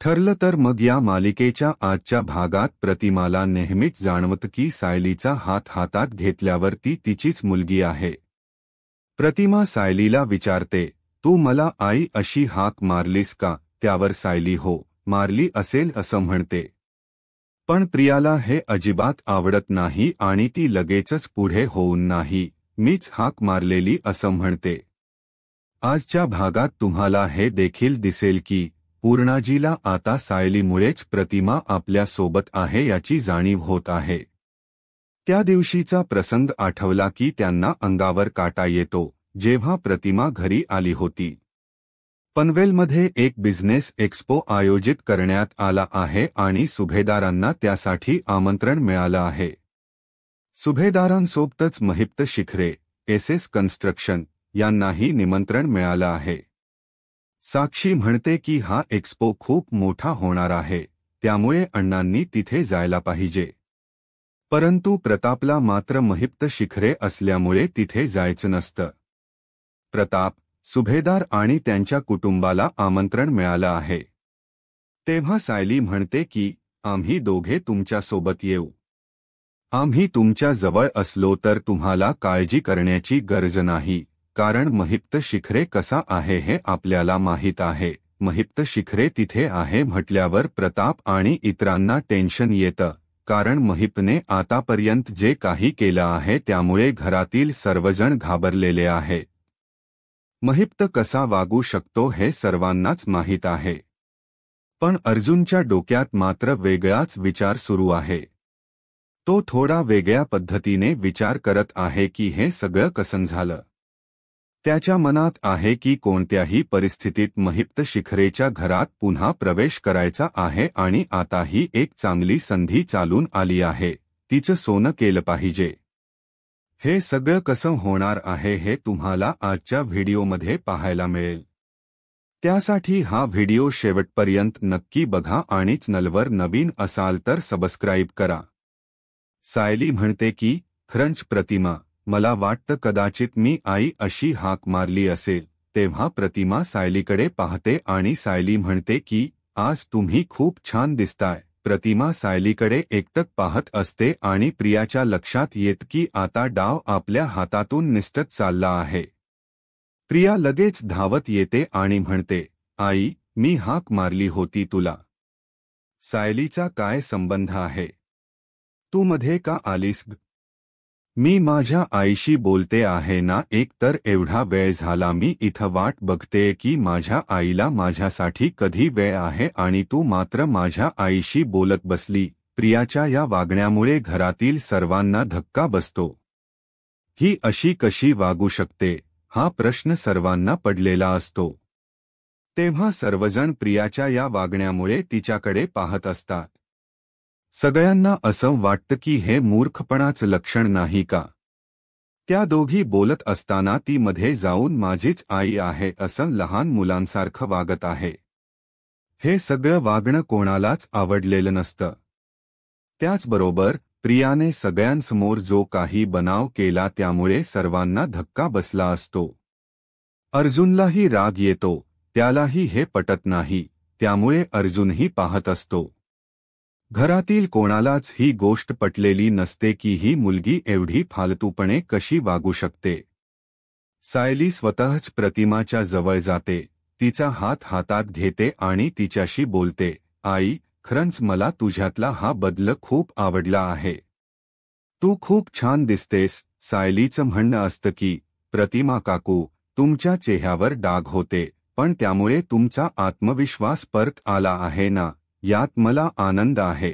ठरलं तर मग या मालिकेच्या आजच्या भागात प्रतिमाला नेहमीच जाणवतं की सायलीचा हात हातात घेतल्यावर ती तिचीच मुलगी आहे. प्रतिमा सायलीला विचारते, तू मला आई अशी हाक मारलीस का? त्यावर सायली हो, मारली असेल असं म्हणते. पण प्रियाला हे अजिबात आवडत नाही आणि ती लगेचच पुढे होऊन नाही, मीच हाक मारलेली असं म्हणते. आजच्या भागात तुम्हाला हे देखील दिसेल की पूर्णाजीला आता सायलीमुळेच प्रतिमा आपल्या सोबत आहे याची जाणीव होत आहे. त्या दिवशीचा प्रसंग आठवला की त्यांना अंगावर काटा येतो, जेव्हा प्रतिमा घरी आली होती. पनवेलमध्ये एक बिझनेस एक्स्पो आयोजित करण्यात आला आहे आणि सुभेदारांना त्यासाठी आमंत्रण मिळालं आहे. सुभेदारांसोबतच महिप्त शिखरे, एस कन्स्ट्रक्शन यांनाही निमंत्रण मिळालं आहे. साक्षी म्हणते की हा एक्स्पो खूप मोठा होणार आहे, त्यामुळे अण्णांनी तिथे जायला पाहिजे. परंतु प्रतापला मात्र महिप्त शिखरे असल्यामुळे तिथे जायचं नसतं. प्रताप, सुभेदार आणि त्यांच्या कुटुंबाला आमंत्रण मिळालं आहे. तेव्हा सायली म्हणते की आम्ही दोघे तुमच्यासोबत येऊ. आम्ही तुमच्या जवळ असलो तर तुम्हाला काळजी करण्याची गरज नाही, कारण महिप्त शिखरे कसा आहे हे आपल्याला माहीत आहे. महिप्त शिखरे तिथे आहे म्हटल्यावर प्रताप आणि इतरांना टेन्शन येतं, कारण महिप्तने आतापर्यंत जे काही केलं आहे त्यामुळे घरातील सर्वजण घाबरलेले आहेत. महिप्त कसा वागू शकतो हे सर्वांनाच माहीत आहे. पण अर्जुनच्या डोक्यात मात्र वेगळाच विचार सुरू आहे. तो थोडा वेगळ्या पद्धतीने विचार करत आहे की हे सगळं कसं झालं. त्याच्या मनात आहे की कोणत्याही परिस्थितीत महिप्त शिखरेच्या घरात पुन्हा प्रवेश करायचा आहे आणि आता ही एक चांगली संधी चालून आली आहे, तिचं सोनं केलं पाहिजे. हे सगळं कसं होणार आहे हे तुम्हाला आजच्या व्हिडिओमध्ये पाहायला मिळेल. त्यासाठी हा व्हिडिओ शेवटपर्यंत नक्की बघा आणि चॅनलवर नवीन असाल तर सबस्क्राईब करा. सायली म्हणते की खरंच प्रतिमा, मला वाटतं कदाचित मी आई अशी हाक मारली असेल. तेव्हा प्रतिमा सायलीकडे पाहते आणि सायली म्हणते की आज तुम्ही खूप छान दिसताय. प्रतिमा सायलीकडे एकटक पाहत असते आणि प्रियाच्या लक्षात येत की आता डाव आपल्या हातातून निसटत चालला आहे. प्रिया लगेच धावत येते आणि म्हणते, आई, मी हाक मारली होती तुला. सायलीचा काय संबंध आहे? तू मध्ये का आलीस? मी माझ्या आईशी बोलते आहे ना. एक तर एवढा वेळ झाला मी इथं वाट बघते की माझ्या आईला माझ्यासाठी कधी वेळ आहे आणि तू मात्र माझ्या आईशी बोलत बसली. प्रियाच्या या वागण्यामुळे घरातील सर्वांना धक्का बसतो. ही अशी कशी वागू शकते हा प्रश्न सर्वांना पडलेला असतो. तेव्हा सर्वजण प्रियाच्या या वागण्यामुळे तिच्याकडे पाहत असतात. सगळ्यांना असं वाटतं की हे मूर्खपणाचं लक्षण नाही का? त्या दोघी बोलत असताना ती मध्ये जाऊन माझीच आई आहे असं लहान मुलांसारखं वागत आहे. हे सगळं वागणं कोणालाच आवडलेलं नसतं. त्याचबरोबर प्रियाने सगळ्यांसमोर जो काही बनाव केला त्यामुळे सर्वांना धक्का बसला असतो. अर्जुनलाही राग येतो, त्यालाही हे पटत नाही, त्यामुळे अर्जुनही पाहत असतो. घरातील कोणालाच ही गोष्ट पटलेली नसते की ही मुलगी एवढी फालतूपणे कशी वागू शकते. सायली स्वतःच प्रतिमाच्या जवळ जाते, तिचा हात हातात घेते आणि तिच्याशी बोलते, आई, खरंच मला तुझ्यातला हा बदल खूप आवडला आहे. तू खूप छान दिसतेस. सायलीचं म्हणणं असतं की प्रतिमा काकू, तुमच्या चेहऱ्यावर डाग होते, पण त्यामुळे तुमचा आत्मविश्वास परत आला आहे ना, यात मला आनंद आहे.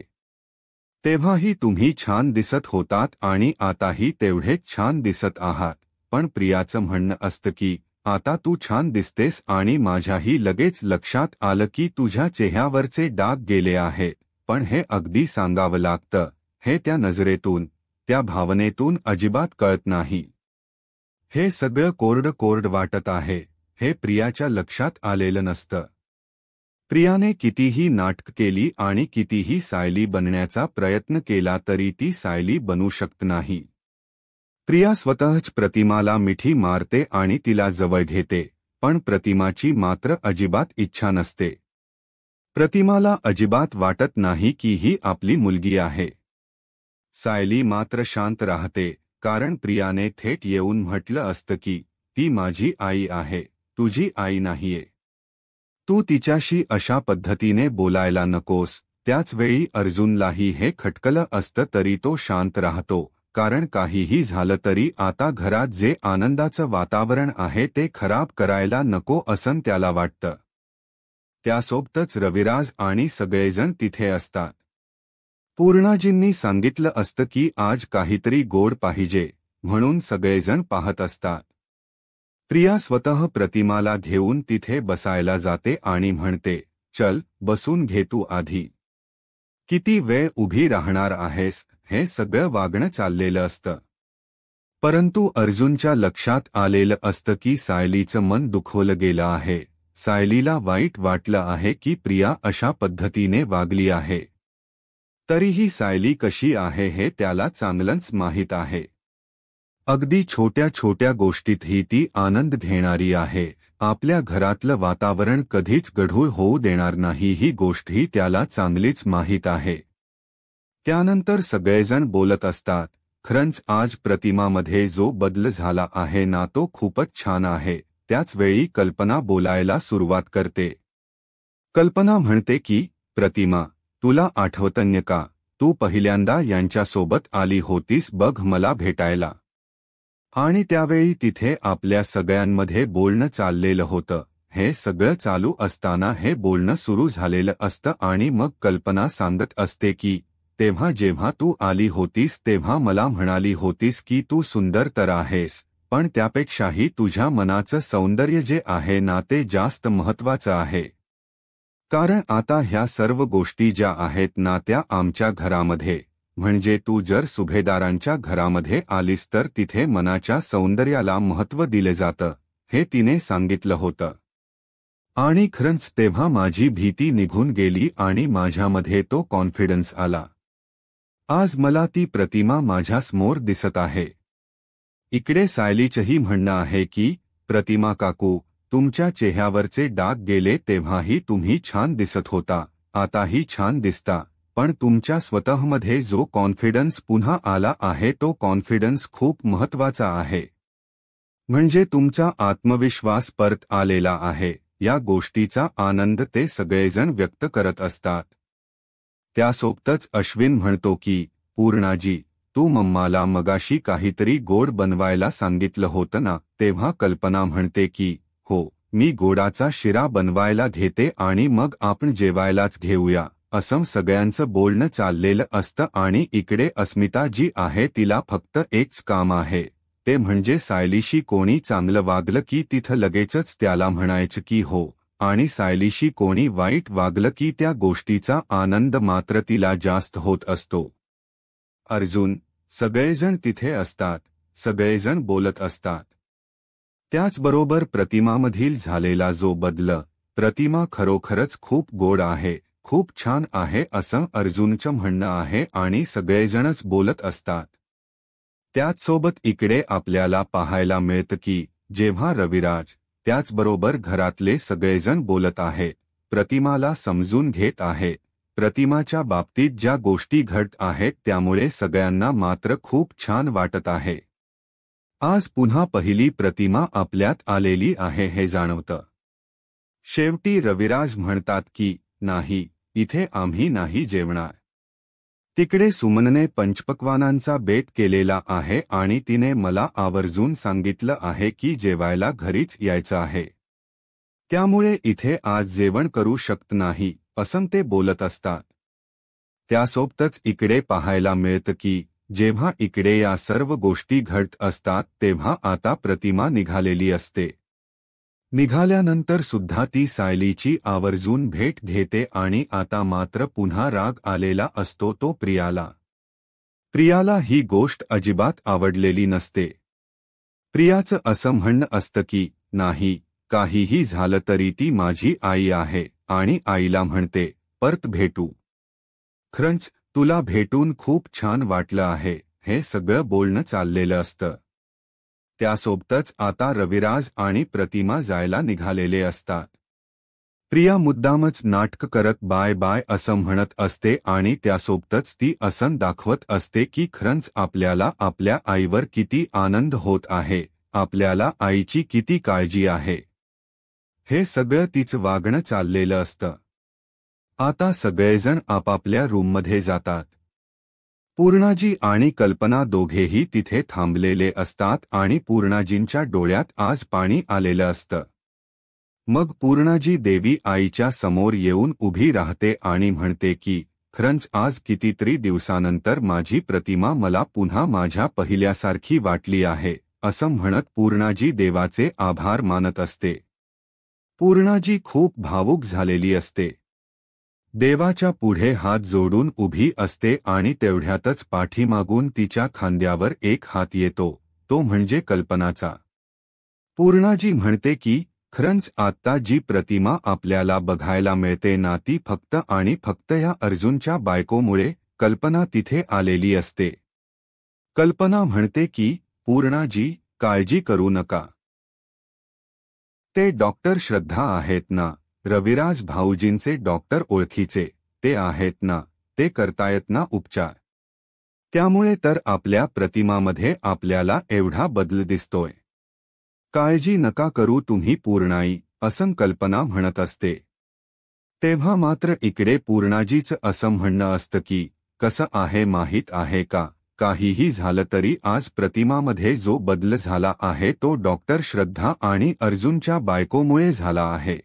तेव्हाही तुम्ही छान दिसत होतात आणि आताही तेवढेच छान दिसत आहात. पण प्रियाचं म्हणणं असतं की आता तू छान दिसतेस आणि माझ्याही लगेच लक्षात आलं की तुझ्या चेहऱ्यावरचे डाग गेले आहेत. पण हे अगदी सांगावं लागतं, हे त्या नजरेतून, त्या भावनेतून अजिबात कळत नाही. हे सगळं कोरड वाटत आहे, हे प्रियाच्या लक्षात आलेलं नसतं. प्रियाने कितीही नाटक केली आणि कितीही सायली बनण्याचा प्रयत्न केला तरी ती सायली बनू शकत नाही. प्रिया स्वतःच प्रतिमाला मिठी मारते आणि तिला जवळ घेते, पण प्रतिमाची मात्र अजिबात इच्छा नसते. प्रतिमाला अजिबात वाटत नाही की ही आपली मुलगी आहे. सायली मात्र शांत राहते, कारण प्रियाने थेट येऊन म्हटलं असतं की ती माझी आई आहे, तुझी आई नाहीये. तू तिच्याशी अशा पद्धतीने बोलायला नकोस. त्याचवेळी अर्जुनलाही हे खटकलं असतं तरी तो शांत राहतो, कारण काहीही झालं तरी आता घरात जे आनंदाचं वातावरण आहे ते खराब करायला नको असं त्याला वाटतं. त्यासोबतच रविराज आणि सगळेजण तिथे असतात. पूर्णाजींनी सांगितलं असतं की आज काहीतरी गोड पाहिजे, म्हणून सगळेजण पाहत असतात. प्रिया स्वतः प्रतिमाला घेऊन तिथे बसायला जाते आणि म्हणते, चल बसून घे तू आधी. किती वेळ उभी राहणार आहेस, हे सगळं वागणं चाललेलं असतं. परंतु अर्जुनच्या लक्षात आलेलं असतं की सायलीचं मन दुखवलं गेलं आहे. सायलीला वाईट वाटलं आहे की प्रिया अशा पद्धतीने वागली आहे. तरीही सायली कशी आहे हे त्याला चांगलंच माहीत आहे. अगदी छोट्या छोट्या गोष्टीतही ती आनंद घेणारी आहे. आपल्या घरातलं वातावरण कधीच गढूळ होऊ देणार नाही ही गोष्टही त्याला चांगलीच माहीत आहे. त्यानंतर सगळेजण बोलत असतात, खरंच आज प्रतिमामध्ये जो बदल झाला आहे ना तो खूपच छान आहे. त्याचवेळी कल्पना बोलायला सुरुवात करते. कल्पना म्हणते की, प्रतिमा, तुला आठवतंय का, तू पहिल्यांदा यांच्यासोबत आली होतीस बघ मला भेटायला. आणि त्यावेळी तिथे आपल्या सगळ्यांमध्ये बोलणं चाललेलं होतं. हे सगळं चालू असताना हे बोलणं सुरू झालेलं असतं आणि मग कल्पना सांगत असते की, तेव्हा जेव्हा तू आली होतीस तेव्हा मला म्हणाली होतीस की तू सुंदर तर आहेस, पण त्यापेक्षाही तुझ्या मनाचं सौंदर्य जे आहे ना ते जास्त महत्त्वाचं आहे. कारण आता ह्या सर्व गोष्टी ज्या आहेत ना त्या आमच्या घरामध्ये, म्हणजे तू जर सुभेदारांच्या घरामध्ये आलीस तर तिथे मनाच्या सौंदर्याला महत्त्व दिले जातं, हे तिने सांगितलं होतं. आणि खरंच तेव्हा माझी भीती निघून गेली आणि माझ्यामध्ये तो कॉन्फिडन्स आला. आज मला ती प्रतिमा माझ्यासमोर दिसत आहे. इकडे सायलीचंही म्हणणं आहे की, प्रतिमा काकू, तुमच्या चेहऱ्यावरचे डाग गेले तेव्हाही तुम्ही छान दिसत होता, आताही छान दिसता, पण तुमच्या स्वतःमध्ये जो कॉन्फिडन्स पुन्हा आला आहे तो कॉन्फिडन्स खूप महत्त्वाचा आहे. म्हणजे तुमचा आत्मविश्वास परत आलेला आहे. या गोष्टीचा आनंद ते सगळेजण व्यक्त करत असतात. त्यासोबतच अश्विन म्हणतो की, पूर्णाजी, तू मम्माला मगाशी काहीतरी गोड बनवायला सांगितलं होतं ना. तेव्हा कल्पना म्हणते की, हो, मी गोडाचा शिरा बनवायला घेते आणि मग आपण जेवायलाच घेऊया. असं सगळ्यांचं बोलणं चाललेलं असतं आणि इकडे अस्मिता जी आहे तिला फक्त एकच काम आहे, ते म्हणजे सायलीशी कोणी चांगलं वागलं की तिथं लगेचच त्याला म्हणायचं की हो, आणि सायलीशी कोणी वाईट वागलं की त्या गोष्टीचा आनंद मात्र तिला जास्त होत असतो. अर्जुन, सगळेजण तिथे असतात, सगळेजण बोलत असतात. त्याचबरोबर प्रतिमामधील झालेला जो बदल, प्रतिमा खरोखरच खूप गोड आहे, खूप छान आहे असं अर्जुनचं म्हणणं आहे आणि सगळेजणच बोलत असतात. त्याचसोबत इकडे आपल्याला पाहायला मिळतं की, जेव्हा रविराज, त्याचबरोबर घरातले सगळेजण बोलत आहेत, प्रतिमाला समजून घेत आहेत. प्रतिमाच्या बाबतीत ज्या गोष्टी घडत आहेत त्यामुळे सगळ्यांना मात्र खूप छान वाटत आहे. आज पुन्हा पहिली प्रतिमा आपल्यात आलेली आहे हे जाणवतं. शेवटी रविराज म्हणतात की, नाही, इथे आम्ही नाही जेवणार. तिकडे सुमनने पंचपक्वानांचा बेत केलेला आहे आणि तिने मला आवर्जून सांगितलं आहे की जेवायला घरीच यायचं आहे. त्यामुळे इथे आज जेवण करू शकत नाही, असं ते बोलत असतात. त्यासोबतच इकडे पाहायला मिळतं की, जेव्हा इकडे या सर्व गोष्टी घडत असतात तेव्हा आता प्रतिमा निघालेली असते. निघाल्यानंतर सुद्धा ती सायलीची आवर्जून भेट घेते आणि आता मात्र पुन्हा राग आलेला असतो तो प्रियाला. प्रियाला ही गोष्ट अजिबात आवडलेली नसते. प्रियाचं असं म्हणणं असतं की, नाही, काहीही झालं तरी ती माझी आई आहे आणि आईला म्हणते, परत भेटू. खरंच, तुला भेटून खूप छान वाटलं आहे, हे सगळं बोलणं चाललेलं असतं. त्यासोबतच आता रविराज आणि प्रतिमा जायला निघालेले असतात. प्रिया मुद्दामच नाटक करत बाय बाय असं म्हणत असते आणि त्यासोबतच ती असं दाखवत असते की खरंच आपल्याला आपल्या आईवर किती आनंद होत आहे, आपल्याला आईची किती काळजी आहे. हे सगळं तिचं वागणं चाललेलं असतं. आता सगळेजण आपापल्या रूममध्ये जातात. पूर्णाजी आणि कल्पना दोघेही तिथे थांबलेले असतात आणि पूर्णाजींच्या डोळ्यात आज पाणी आलेलं असतं. मग पूर्णाजी देवी आईच्या समोर येऊन उभी राहते आणि म्हणते की खरंच आज कितीतरी दिवसानंतर माझी प्रतिमा मला पुन्हा माझ्या पहिल्यासारखी वाटली आहे, असं म्हणत पूर्णाजी देवाचे आभार मानत असते. पूर्णाजी खूप भावुक झालेली असते. देवाच्या पुढे हात जोडून उभी असते आणि तेवढ्यातच पाठीमागून तिच्या खांद्यावर एक हात येतो, तो म्हणजे कल्पनाचा. पूर्णाजी म्हणते की खरंच आत्ता जी प्रतिमा आपल्याला बघायला मिळते ना ती फक्त आणि फक्त या अर्जुनच्या बायकोमुळे कल्पना तिथे आलेली असते. कल्पना म्हणते की पूर्णाजी काळजी करू नका. ते डॉक्टर श्रद्धा आहेत ना, रविराज भाऊजींचे डॉक्टर ओळखीचे, ते आहेत ना, ते करतायत ना उपचार. त्यामुळे तर आपल्या प्रतिमामध्ये आपल्याला एवढा बदल दिसतोय. काळजी नका करू तुम्ही पूर्णाई, असं कल्पना म्हणत असते. तेव्हा मात्र इकडे पूर्णाजीचं असं म्हणणं असतं की कसं आहे माहीत आहे का, काहीही झालं तरी आज प्रतिमामध्ये जो बदल झाला आहे तो डॉक्टर श्रद्धा आणि अर्जुनच्या बायकोमुळे झाला आहे.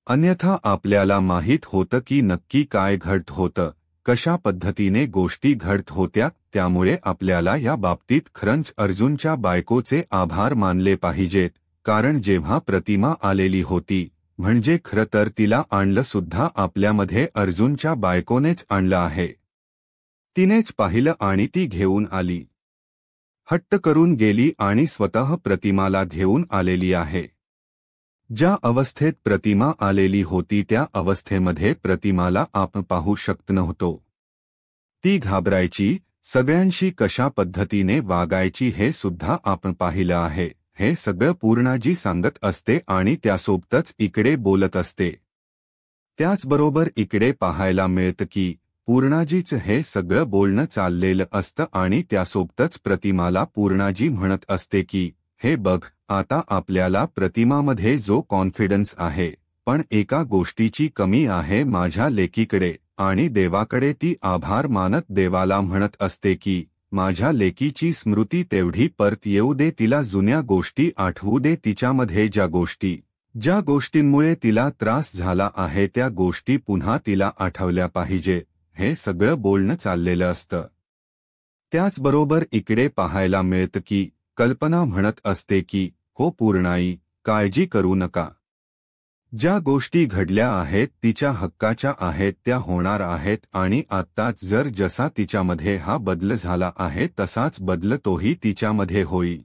अन्यथा आपल्याला माहीत होतं की नक्की काय घडत होतं, कशा पद्धतीने गोष्टी घडत होत्या. त्यामुळे आपल्याला या बाबतीत खरंच अर्जुनच्या बायकोचे आभार मानले पाहिजेत, कारण जेव्हा प्रतिमा आलेली होती म्हणजे खरं तर तिला आणलं सुद्धा आपल्यामध्ये अर्जुनच्या बायकोनेच आणलं आहे. तिनेच पाहिलं आणि ती घेऊन आली. हट्ट करून गेली आणि स्वतः प्रतिमाला घेऊन आलेली आहे. ज्या अवस्थेत प्रतिमा आलेली होती त्या अवस्थेमध्ये प्रतिमाला आपण पाहू शकत नव्हतो. ती घाबरायची, सगळ्यांशी कशा पद्धतीने वागायची हे सुद्धा आपण पाहिलं आहे. हे सगळं पूर्णाजी सांगत असते आणि त्यासोबतच इकडे बोलत असते. त्याचबरोबर इकडे पाहायला मिळतं की पूर्णाजीचं हे सगळं बोलणं चाललेलं असतं आणि त्यासोबतच प्रतिमाला पूर्णाजी म्हणत असते की हे बघ, आता आपल्याला प्रतिमामध्ये जो कॉन्फिडन्स आहे, पण एका गोष्टीची कमी आहे माझ्या लेकीकडे, आणि देवाकडे ती आभार मानत देवाला म्हणत असते की माझ्या लेकीची स्मृती तेवढी परत येऊ दे, तिला जुन्या गोष्टी आठवू दे, तिच्यामध्ये ज्या गोष्टींमुळे तिला त्रास झाला आहे त्या गोष्टी पुन्हा तिला आठवल्या पाहिजे. हे सगळं बोलणं चाललेलं असतं. त्याचबरोबर इकडे पाहायला मिळतं की कल्पना म्हणत असते की हो पूर्णाई, काळजी करू नका. ज्या गोष्टी घडल्या आहेत तिच्या हक्काच्या आहेत, त्या होणार आहेत आणि आत्ताच जर जसा तिच्यामध्ये हा बदल झाला आहे तसाच बदल तोही तिच्यामध्ये होईल.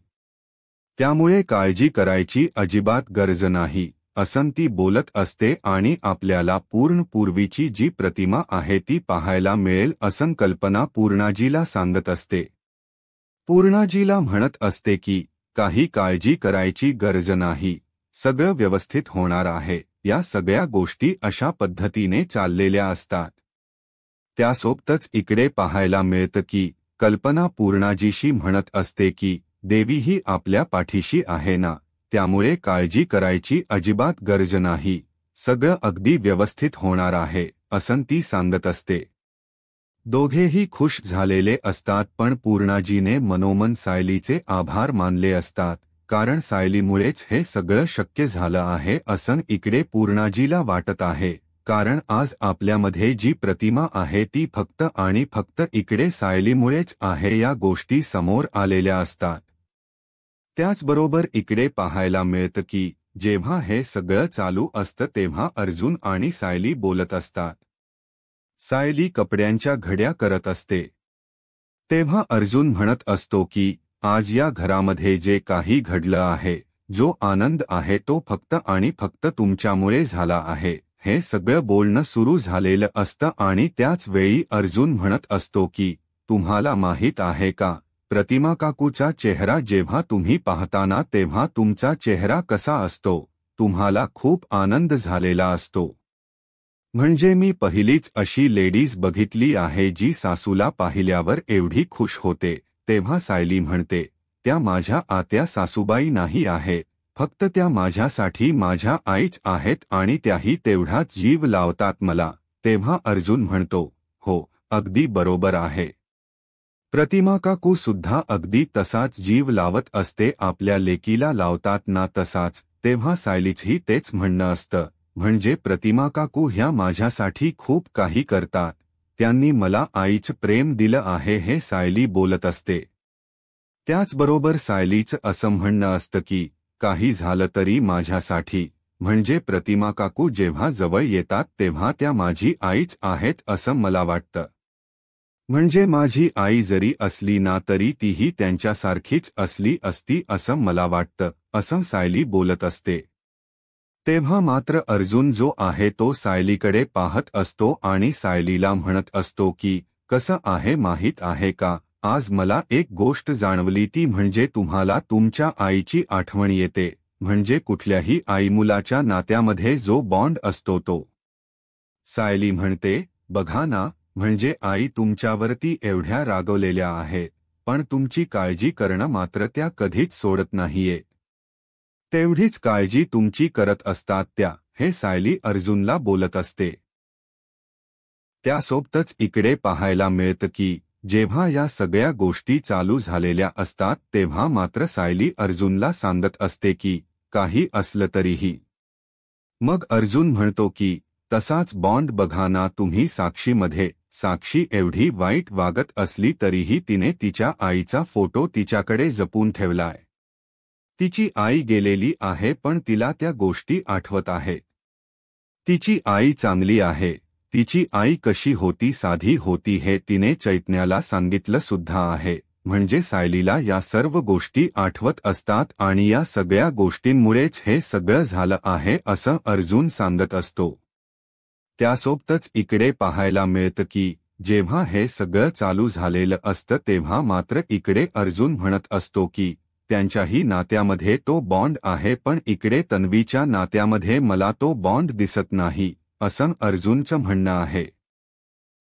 त्यामुळे काळजी करायची अजिबात गरज नाही, असं ती बोलत असते आणि आपल्याला पूर्वीची जी प्रतिमा आहे ती पाहायला मिळेल असं कल्पना पूर्णाजीला सांगत असते. पूर्णाजीला म्हणत असते की काही काळजी करायची गरज नाही, सगळं व्यवस्थित होणार आहे. या सगळ्या गोष्टी अशा पद्धतीने चाललेल्या असतात. त्यासोबतच इकडे पाहायला मिळतं की कल्पना पूर्णाजीशी म्हणत असते की देवीही आपल्या पाठीशी आहे ना, त्यामुळे काळजी करायची अजिबात गरज नाही, सगळं अगदी व्यवस्थित होणार आहे, असं ती सांगत असते. दोघेही खुश झालेले असतात पण पूर्णाजीने मनोमन सायलीचे आभार मानले असतात, कारण सायलीमुळेच हे सगळं शक्य झालं आहे असं इकडे पूर्णाजीला वाटत आहे. कारण आज आपल्यामध्ये जी प्रतिमा आहे ती फक्त आणि फक्त इकडे सायलीमुळेच आहे, या गोष्टी समोर आलेल्या असतात. त्याचबरोबर इकडे पाहायला मिळतं की जेव्हा हे सगळं चालू असतं तेव्हा अर्जुन आणि सायली बोलत असतात. सायली कपड्यांच्या घड्या करत असते. तेव्हा अर्जुन म्हणत असतो की आज या घरामध्ये जे काही घडलं आहे, जो आनंद आहे तो फक्त आणि फक्त तुमच्यामुळे झाला आहे. हे सगळं बोलणं सुरू झालेलं असतं आणि त्याच वेळी अर्जुन म्हणत असतो की तुम्हाला माहीत आहे का, प्रतिमा काकूचा चेहरा जेव्हा तुम्ही पाहताना तेव्हा तुमचा चेहरा कसा असतो, तुम्हाला खूप आनंद झालेला असतो. म्हणजे मी पहिलीच अशी लेडीज बघितली आहे जी सासूला पाहिल्यावर एवढी खुश होते. तेव्हा सायली म्हणते, त्या माझ्या आत्या सासूबाई नाही आहे, फक्त त्या माझ्यासाठी माझ्या आईच आहेत आणि त्याही तेवढाच जीव लावतात मला. तेव्हा अर्जुन म्हणतो, हो, अगदी बरोबर आहे. प्रतिमा काकू सुद्धा अगदी तसाच जीव लावत असते, आपल्या लेकीला लावतात ना तसाच. तेव्हा सायलीचंही तेच म्हणणं असतं, म्हणजे प्रतिमा काकू ह्या माझ्यासाठी खूप काही करतात, त्यांनी मला आईचं प्रेम दिलं आहे हे सायली बोलत असते. त्याचबरोबर सायलीचं असं म्हणणं असतं की काही झालं तरी माझ्यासाठी, म्हणजे प्रतिमा काकू जेव्हा जवळ येतात तेव्हा त्या माझी आईच आहेत असं मला वाटतं. म्हणजे माझी आई जरी असली ना तरी तीही त्यांच्यासारखीच असली असती असं मला वाटतं, असं सायली बोलत असते. तेव्हा मात्र अर्जुन जो आहे तो सायलीकडे पाहत असतो आणि सायलीला म्हणत असतो की कसं आहे माहीत आहे का, आज मला एक गोष्ट जाणवली, ती म्हणजे तुम्हाला तुमच्या आईची आठवण येते. म्हणजे कुठल्याही आईमुलाच्या नात्यामध्ये जो बॉन्ड असतो तो. सायली म्हणते, बघा ना, म्हणजे आई तुमच्यावरती एवढ्या रागवलेल्या आहेत, पण तुमची काळजी करणं मात्र त्या कधीच सोडत नाहीये. तेवढीच काळजी तुमची करत असतात त्या, हे सायली अर्जुनला बोलत असते. त्यासोबतच इकडे पाहायला मिळतं की जेव्हा या सगळ्या गोष्टी चालू झालेल्या असतात तेव्हा मात्र सायली अर्जुनला सांगत असते की काही असलं तरीही. मग अर्जुन म्हणतो की तसाच बॉन्ड बघा ना तुम्ही साक्षीमध्ये. साक्षी एवढी वाईट वागत असली तरीही तिने तिच्या आईचा फोटो तिच्याकडे जपून ठेवलाय. तिची आई गेलेली आहे पण तिला त्या गोष्टी आठवत आहेत. तिची आई चांगली आहे. तिची आई कशी होती, साधी होती हे तिने चैतन्याला सांगितलं सुद्धा आहे. म्हणजे सायलीला या सर्व गोष्टी आठवत असतात आणि या सगळ्या गोष्टींमुळेच हे सगळं झालं आहे असं अर्जुन सांगत असतो. त्यासोबतच इकडे पाहायला मिळतं की जेव्हा हे सगळं चालू झालेलं असतं तेव्हा मात्र इकडे अर्जुन म्हणत असतो की त्यांच्याही नात्यामध्ये तो बॉन्ड आहे, पण इकडे तन्वीच्या नात्यामध्ये मला तो बॉन्ड दिसत नाही, असं अर्जुनचं म्हणणं आहे.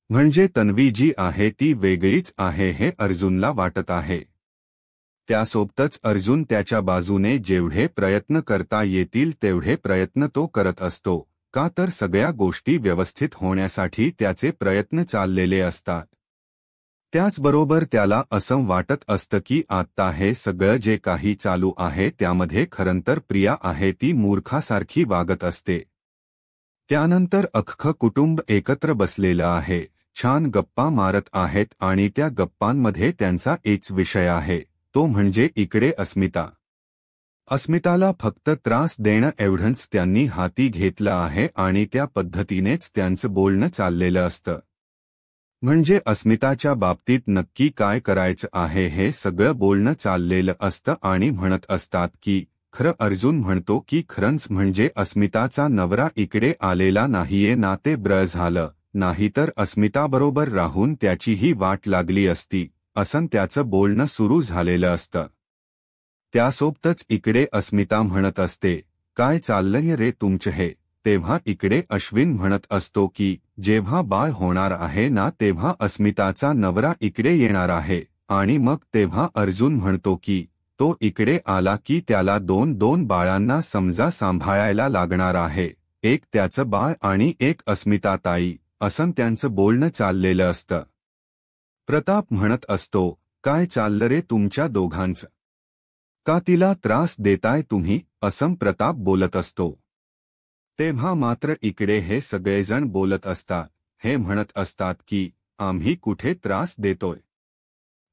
म्हणजे तन्वी जी आहे ती वेगळीच आहे हे अर्जुनला वाटत आहे. त्यासोबतच अर्जुन त्याच्या बाजूने जेवढे प्रयत्न करता येतील तेवढे प्रयत्न तो करत असतो, का तर सगळ्या गोष्टी व्यवस्थित होण्यासाठी त्याचे प्रयत्न चाललेले असतात. त्याचबरोबर त्याला असं वाटत असतं की आत्ता हे सगळं जे काही चालू आहे त्यामध्ये खरंतर प्रिया आहे ती मूर्खासारखी वागत असते. त्यानंतर अख्खं कुटुंब एकत्र बसलेलं आहे, छान गप्पा मारत आहेत आणि त्या गप्पांमध्ये त्यांचा एकच विषय आहे, तो म्हणजे इकडे अस्मिता. अस्मिताला फक्त त्रास देणं एवढंच त्यांनी हाती घेतलं आहे आणि त्या पद्धतीनेच त्यांचं बोलणं चाललेलं असतं. म्हणजे अस्मिताच्या बाबतीत नक्की काय करायचं आहे हे सगळं बोलणं चाललेलं असतं आणि म्हणत असतात की खरं अर्जुन म्हणतो की खरंच म्हणजे अस्मिताचा नवरा इकडे आलेला नाहीये ना, ते ब्र झालं, नाहीतर अस्मिताबरोबर राहून त्याचीही वाट लागली असती, असं त्याचं बोलणं सुरू झालेलं असतं. त्यासोबतच इकडे अस्मिता म्हणत असते, काय चाललंय रे तुमचं हे. तेव्हा इकडे अश्विन म्हणत असतो की जेव्हा बाळ होणार आहे ना तेव्हा अस्मिताचा नवरा इकडे येणार आहे आणि मग तेव्हा अर्जुन म्हणतो की तो इकडे आला की त्याला दोन बाळांना समजा सांभाळायला लागणार आहे, एक त्याचं बाळ आणि एक अस्मिता ताई, असं त्यांचं बोलणं चाललेलं असतं. प्रताप म्हणत असतो, काय चाललं रे तुमच्या दोघांचं, का तिला त्रास देताय तुम्ही, असं प्रताप बोलत असतो. तेव्हा मात्र इकडे हे सगळेजण बोलत असतात, हे म्हणत असतात की आम्ही कुठे त्रास देतोय,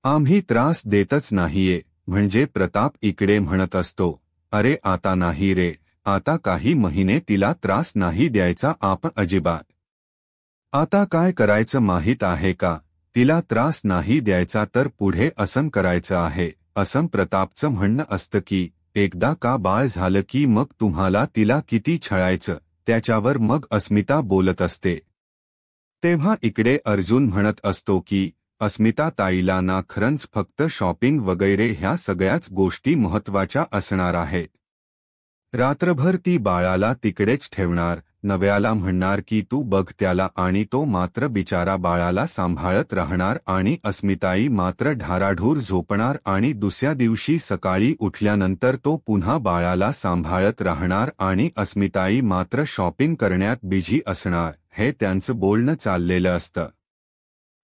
आम्ही त्रास देतच नाहीये. म्हणजे प्रताप इकडे म्हणत असतो, अरे आता नाही रे, आता काही महिने तिला त्रास नाही द्यायचा आपण अजिबात. आता काय करायचं माहीत आहे का, तिला त्रास नाही द्यायचा तर पुढे असं करायचं आहे, असं प्रतापचं म्हणणं असतं की एकदा का बाळ झालं की मग तुम्हाला तिला किती छळायचं, त्याच्यावर मग अस्मिता बोलत असते. तेव्हा इकडे अर्जुन म्हणत असतो की अस्मिता ताईला ना खरंच फक्त शॉपिंग वगैरे ह्या सगळ्याच गोष्टी महत्त्वाच्या असणार आहेत. रात्रभर ती बाळाला तिकडेच ठेवणार, नव्याला म्हणणार की तू बघ त्याला, आणि तो मात्र बिचारा बाळाला सांभाळत राहणार आणि अस्मिताई मात्र ढाराढूर झोपणार आणि दुसऱ्या दिवशी सकाळी उठल्यानंतर तो पुन्हा बाळाला सांभाळत राहणार आणि अस्मिताई मात्र शॉपिंग करण्यात बिझी असणार. हे त्यांचं बोलणं चाललेलं असतं.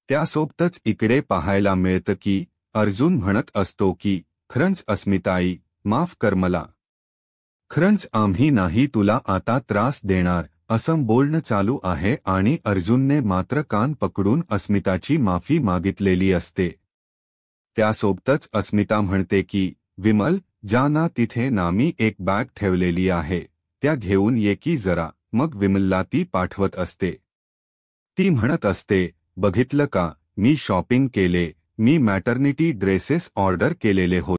त्यासोबतच इकडे पाहायला मिळतं की अर्जुन म्हणत असतो की खरंच अस्मिताई, माफ कर मला. खरंच आम्ही नाही तुला आता त्रास देणार, असं बोलणं चालू आहे आणि अर्जुनने मात्र कान पकडून अस्मिताची माफी मागितलेली असते. त्यासोबतच अस्मिता म्हणते की विमल, जा ना, तिथे नामी एक बॅग ठेवलेली आहे, त्या घेऊन ये की जरा. मग विमलला ती पाठवत असते. ती म्हणत असते, बघितलं का, मी शॉपिंग केले, मी मॅटर्निटी ड्रेसेस ऑर्डर केलेले होते.